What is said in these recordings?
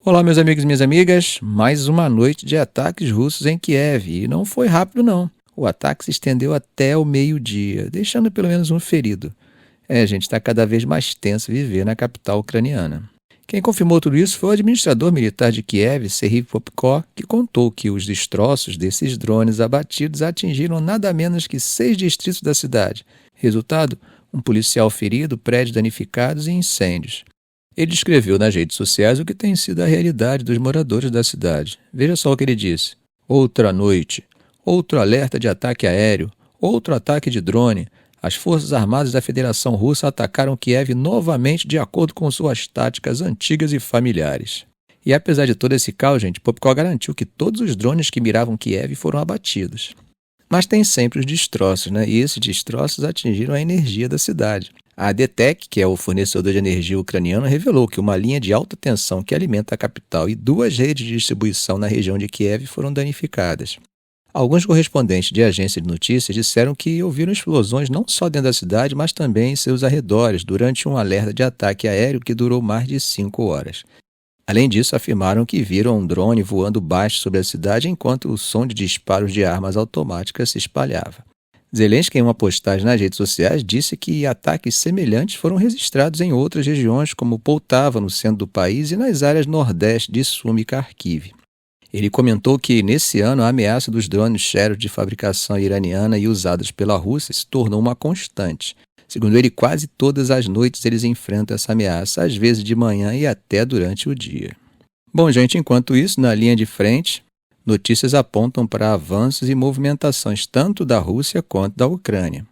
Olá, meus amigos e minhas amigas. Mais uma noite de ataques russos em Kiev. E não foi rápido, não. O ataque se estendeu até o meio-dia, deixando pelo menos um ferido. Gente, está cada vez mais tenso viver na capital ucraniana. Quem confirmou tudo isso foi o administrador militar de Kiev, Serhiy Popko, que contou que os destroços desses drones abatidos atingiram nada menos que 6 distritos da cidade. Resultado, um policial ferido, prédios danificados e incêndios. Ele descreveu nas redes sociais o que tem sido a realidade dos moradores da cidade. Veja só o que ele disse. Outra noite, outro alerta de ataque aéreo, outro ataque de drone. As Forças Armadas da Federação Russa atacaram Kiev novamente de acordo com suas táticas antigas e familiares. E apesar de todo esse caos, Popko garantiu que todos os drones que miravam Kiev foram abatidos. Mas tem sempre os destroços, né? E esses destroços atingiram a energia da cidade. A DTEK, que é o fornecedor de energia ucraniano, revelou que uma linha de alta tensão que alimenta a capital e 2 redes de distribuição na região de Kiev foram danificadas. Alguns correspondentes de agências de notícias disseram que ouviram explosões não só dentro da cidade, mas também em seus arredores, durante um alerta de ataque aéreo que durou mais de 5 horas. Além disso, afirmaram que viram um drone voando baixo sobre a cidade enquanto o som de disparos de armas automáticas se espalhava. Zelensky, em uma postagem nas redes sociais, disse que ataques semelhantes foram registrados em outras regiões, como Poltava, no centro do país, e nas áreas nordeste de Sumy e Kharkiv. Ele comentou que, nesse ano, a ameaça dos drones Shahed de fabricação iraniana e usados pela Rússia se tornou uma constante. Segundo ele, quase todas as noites eles enfrentam essa ameaça, às vezes de manhã e até durante o dia. Bom, enquanto isso, na linha de frente, notícias apontam para avanços e movimentações tanto da Rússia quanto da Ucrânia.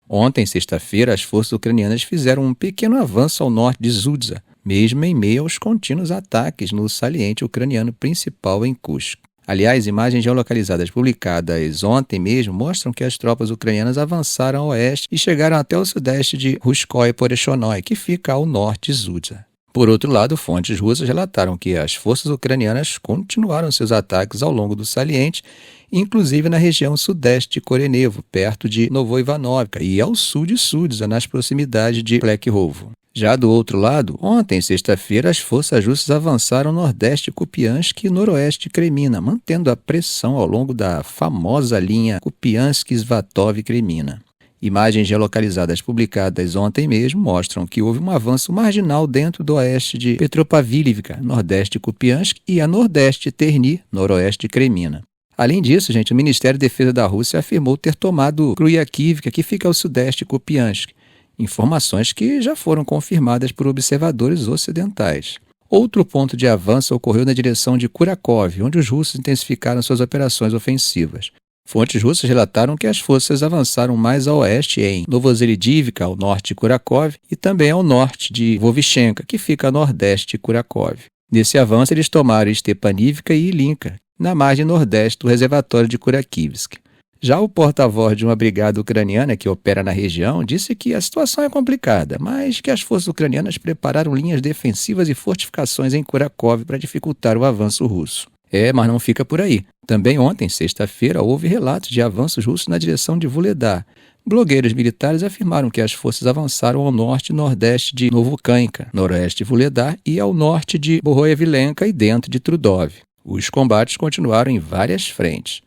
Ontem, sexta-feira, as forças ucranianas fizeram um pequeno avanço ao norte de Zudza, mesmo em meio aos contínuos ataques no saliente ucraniano principal em Kursk. Aliás, imagens geolocalizadas publicadas ontem mesmo mostram que as tropas ucranianas avançaram ao oeste e chegaram até o sudeste de Ruskoe-Poreshonoi, que fica ao norte de Zudza. Por outro lado, fontes russas relataram que as forças ucranianas continuaram seus ataques ao longo do saliente, inclusive na região sudeste de Korenevo, perto de Novoivanovka, e ao sul de Sudza, nas proximidades de Plekhovo. Já do outro lado, ontem, sexta-feira, as forças russas avançaram ao nordeste de Kupiansk e noroeste de Kremina, mantendo a pressão ao longo da famosa linha Kupiansk-Svatov-Kremina. Imagens geolocalizadas publicadas ontem mesmo mostram que houve um avanço marginal dentro do oeste de Petropavlivka, nordeste de Kupiansk, e a nordeste de Terni, noroeste de Kremina. Além disso, o Ministério da Defesa da Rússia afirmou ter tomado Kryakivka, que fica ao sudeste de Kupiansk. Informações que já foram confirmadas por observadores ocidentais. Outro ponto de avanço ocorreu na direção de Kurakov, onde os russos intensificaram suas operações ofensivas. Fontes russas relataram que as forças avançaram mais a oeste em Novozelidivka, ao norte de Kurakov, e também ao norte de Vovchenka, que fica a nordeste de Kurakov. Nesse avanço, eles tomaram Stepanivka e Ilinka, na margem nordeste do reservatório de Kurakivsk. Já o porta-voz de uma brigada ucraniana que opera na região disse que a situação é complicada, mas que as forças ucranianas prepararam linhas defensivas e fortificações em Kurakov para dificultar o avanço russo. Mas não fica por aí. Também ontem, sexta-feira, houve relatos de avanços russos na direção de Vuhledar. Blogueiros militares afirmaram que as forças avançaram ao norte e nordeste de Novokanka, noroeste de Vuhledar, e ao norte de Bohoyavlenka e dentro de Trudov. Os combates continuaram em várias frentes.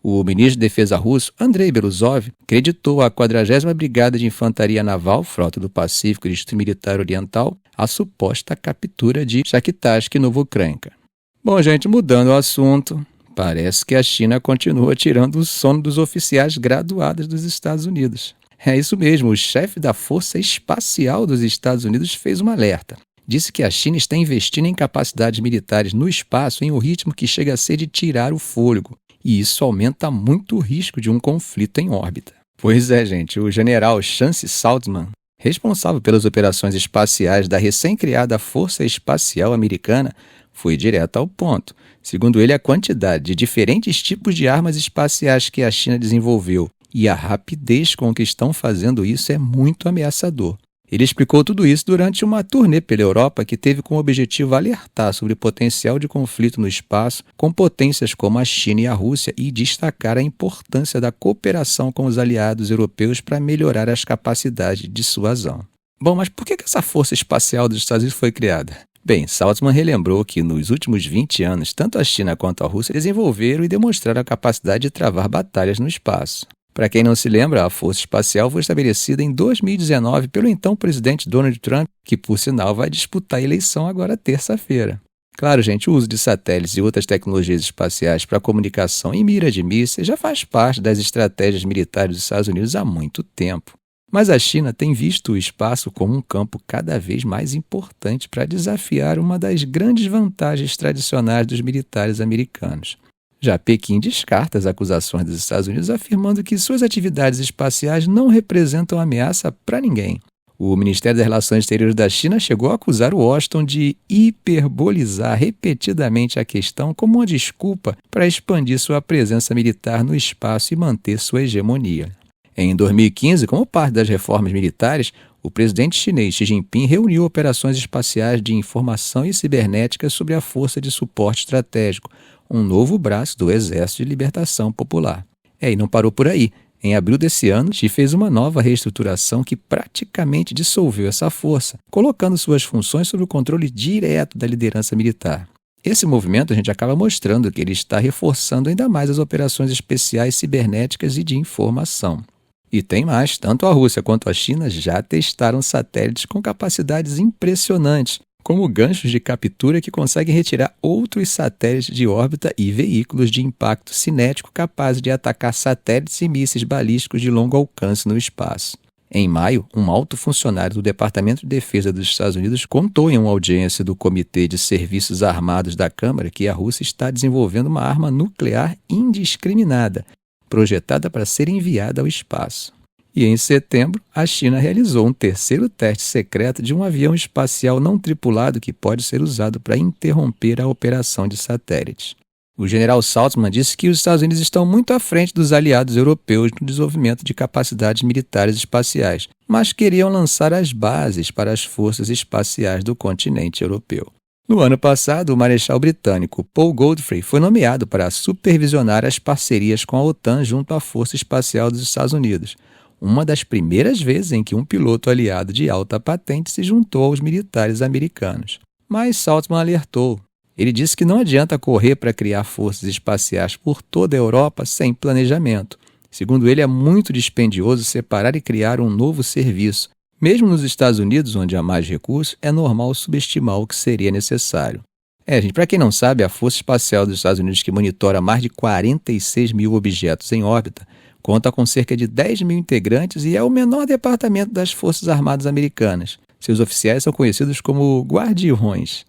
O ministro de Defesa russo, Andrei Beluzov, creditou à 40ª Brigada de Infantaria Naval, Frota do Pacífico e Distrito Militar Oriental, a suposta captura de Shakhtarsk e Novokanka. Bom, mudando o assunto, parece que a China continua tirando o sono dos oficiais graduados dos Estados Unidos. É isso mesmo, o chefe da Força Espacial dos Estados Unidos fez um alerta. Disse que a China está investindo em capacidades militares no espaço em um ritmo que chega a ser de tirar o fôlego. E isso aumenta muito o risco de um conflito em órbita. Pois é, o general Chance Saltzman, responsável pelas operações espaciais da recém-criada Força Espacial Americana, foi direto ao ponto. Segundo ele, a quantidade de diferentes tipos de armas espaciais que a China desenvolveu e a rapidez com que estão fazendo isso é muito ameaçador. Ele explicou tudo isso durante uma turnê pela Europa que teve como objetivo alertar sobre o potencial de conflito no espaço com potências como a China e a Rússia e destacar a importância da cooperação com os aliados europeus para melhorar as capacidades de dissuasão. Bom, mas por que essa força espacial dos Estados Unidos foi criada? Bem, Saltzman relembrou que nos últimos 20 anos, tanto a China quanto a Rússia desenvolveram e demonstraram a capacidade de travar batalhas no espaço. Para quem não se lembra, a Força Espacial foi estabelecida em 2019 pelo então presidente Donald Trump, que, por sinal, vai disputar a eleição agora terça-feira. Claro, gente, o uso de satélites e outras tecnologias espaciais para comunicação e mira de mísseis já faz parte das estratégias militares dos Estados Unidos há muito tempo. Mas a China tem visto o espaço como um campo cada vez mais importante para desafiar uma das grandes vantagens tradicionais dos militares americanos. Já Pequim descarta as acusações dos Estados Unidos, afirmando que suas atividades espaciais não representam ameaça para ninguém. O Ministério das Relações Exteriores da China chegou a acusar Washington de hiperbolizar repetidamente a questão como uma desculpa para expandir sua presença militar no espaço e manter sua hegemonia. Em 2015, como parte das reformas militares, o presidente chinês Xi Jinping reuniu operações espaciais de informação e cibernética sobre a Força de Suporte Estratégico, um novo braço do Exército de Libertação Popular. E não parou por aí. Em abril desse ano, Xi fez uma nova reestruturação que praticamente dissolveu essa força, colocando suas funções sob o controle direto da liderança militar. Esse movimento a gente acaba mostrando que ele está reforçando ainda mais as operações especiais cibernéticas e de informação. E tem mais, tanto a Rússia quanto a China já testaram satélites com capacidades impressionantes, como ganchos de captura que conseguem retirar outros satélites de órbita e veículos de impacto cinético capazes de atacar satélites e mísseis balísticos de longo alcance no espaço. Em maio, um alto funcionário do Departamento de Defesa dos Estados Unidos contou em uma audiência do Comitê de Serviços Armados da Câmara que a Rússia está desenvolvendo uma arma nuclear indiscriminada, projetada para ser enviada ao espaço. E em setembro, a China realizou um terceiro teste secreto de um avião espacial não tripulado que pode ser usado para interromper a operação de satélites. O general Saltzman disse que os Estados Unidos estão muito à frente dos aliados europeus no desenvolvimento de capacidades militares espaciais, mas queriam lançar as bases para as forças espaciais do continente europeu. No ano passado, o marechal britânico Paul Godfrey foi nomeado para supervisionar as parcerias com a OTAN junto à Força Espacial dos Estados Unidos, uma das primeiras vezes em que um piloto aliado de alta patente se juntou aos militares americanos. Mas Saltzman alertou. Ele disse que não adianta correr para criar forças espaciais por toda a Europa sem planejamento. Segundo ele, é muito dispendioso separar e criar um novo serviço. Mesmo nos Estados Unidos, onde há mais recursos, é normal subestimar o que seria necessário. Gente, para quem não sabe, a Força Espacial dos Estados Unidos, que monitora mais de 46 mil objetos em órbita, conta com cerca de 10 mil integrantes e é o menor departamento das Forças Armadas Americanas. Seus oficiais são conhecidos como guardiões.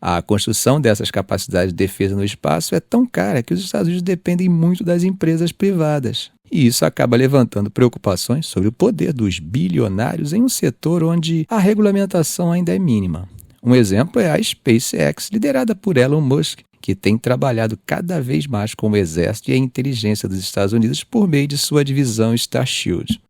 A construção dessas capacidades de defesa no espaço é tão cara que os Estados Unidos dependem muito das empresas privadas. E isso acaba levantando preocupações sobre o poder dos bilionários em um setor onde a regulamentação ainda é mínima. Um exemplo é a SpaceX, liderada por Elon Musk, que tem trabalhado cada vez mais com o exército e a inteligência dos Estados Unidos por meio de sua divisão Starshield.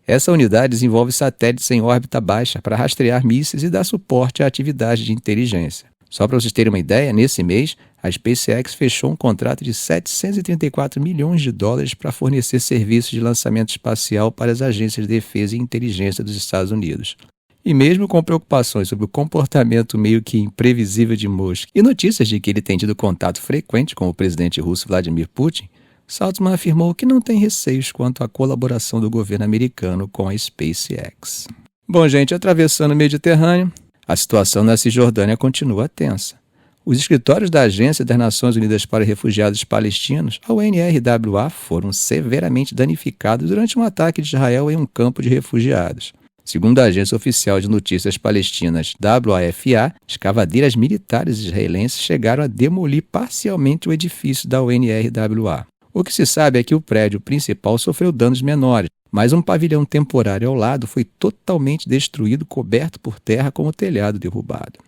Essa unidade desenvolve satélites em órbita baixa para rastrear mísseis e dar suporte a atividades de inteligência. Só para vocês terem uma ideia, nesse mês, a SpaceX fechou um contrato de 734 milhões de dólares para fornecer serviços de lançamento espacial para as agências de defesa e inteligência dos Estados Unidos. E mesmo com preocupações sobre o comportamento meio que imprevisível de Musk e notícias de que ele tem tido contato frequente com o presidente russo Vladimir Putin, Saltzman afirmou que não tem receios quanto à colaboração do governo americano com a SpaceX. Bom, gente, atravessando o Mediterrâneo, a situação na Cisjordânia continua tensa. Os escritórios da Agência das Nações Unidas para Refugiados Palestinos, a UNRWA, foram severamente danificados durante um ataque de Israel em um campo de refugiados. Segundo a Agência Oficial de Notícias Palestinas, WAFA, escavadeiras militares israelenses chegaram a demolir parcialmente o edifício da UNRWA. O que se sabe é que o prédio principal sofreu danos menores, mas um pavilhão temporário ao lado foi totalmente destruído, coberto por terra com o telhado derrubado.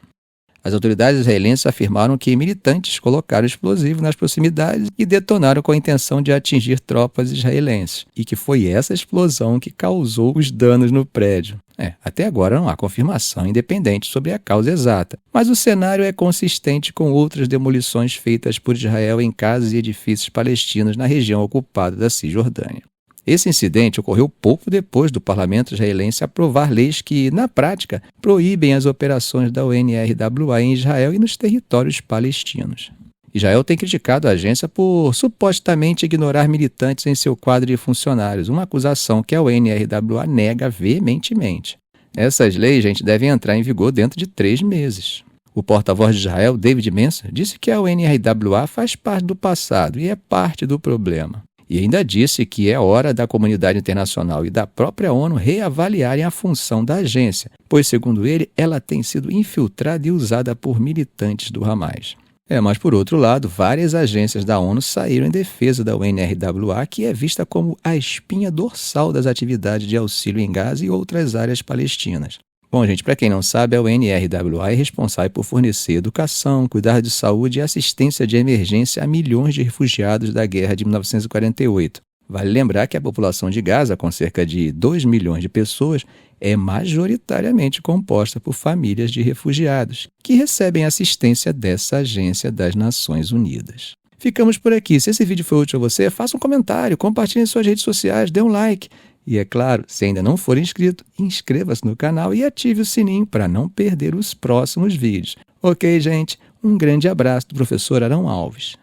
As autoridades israelenses afirmaram que militantes colocaram explosivo nas proximidades e detonaram com a intenção de atingir tropas israelenses, e que foi essa explosão que causou os danos no prédio. Até agora não há confirmação independente sobre a causa exata, mas o cenário é consistente com outras demolições feitas por Israel em casas e edifícios palestinos na região ocupada da Cisjordânia. Esse incidente ocorreu pouco depois do parlamento israelense aprovar leis que, na prática, proíbem as operações da UNRWA em Israel e nos territórios palestinos. Israel tem criticado a agência por supostamente ignorar militantes em seu quadro de funcionários, uma acusação que a UNRWA nega veementemente. Essas leis, gente, devem entrar em vigor dentro de 3 meses. O porta-voz de Israel, David Mencer, disse que a UNRWA faz parte do passado e é parte do problema. E ainda disse que é hora da comunidade internacional e da própria ONU reavaliarem a função da agência, pois, segundo ele, ela tem sido infiltrada e usada por militantes do Hamas. Mas, por outro lado, várias agências da ONU saíram em defesa da UNRWA, que é vista como a espinha dorsal das atividades de auxílio em Gaza e outras áreas palestinas. Bom, gente, para quem não sabe, a UNRWA é responsável por fornecer educação, cuidar de saúde e assistência de emergência a milhões de refugiados da guerra de 1948. Vale lembrar que a população de Gaza, com cerca de 2 milhões de pessoas, é majoritariamente composta por famílias de refugiados, que recebem assistência dessa agência das Nações Unidas. Ficamos por aqui. Se esse vídeo foi útil a você, faça um comentário, compartilhe em suas redes sociais, dê um like. E é claro, se ainda não for inscrito, inscreva-se no canal e ative o sininho para não perder os próximos vídeos. Ok, gente? Um grande abraço do professor Arão Alves.